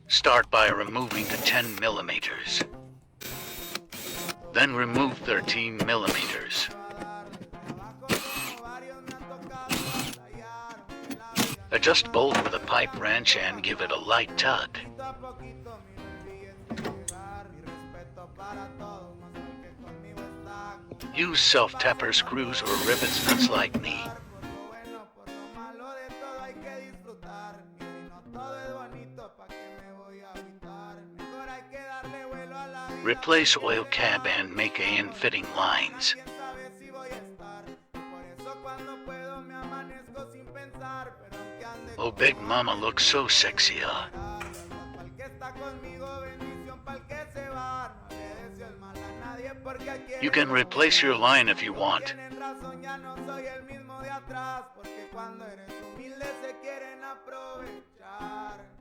Start by removing the 10 millimeters. Then remove 13 millimeters. Adjust bolt with a pipe wrench and give it a light tug. Use self-tapper screws or rivets nuts like me. Replace oil cap and make and fitting lines. Oh, Big Mama looks so sexy, huh? You can replace your line if you want. Porque cuando eres humilde se quieren aprovechar.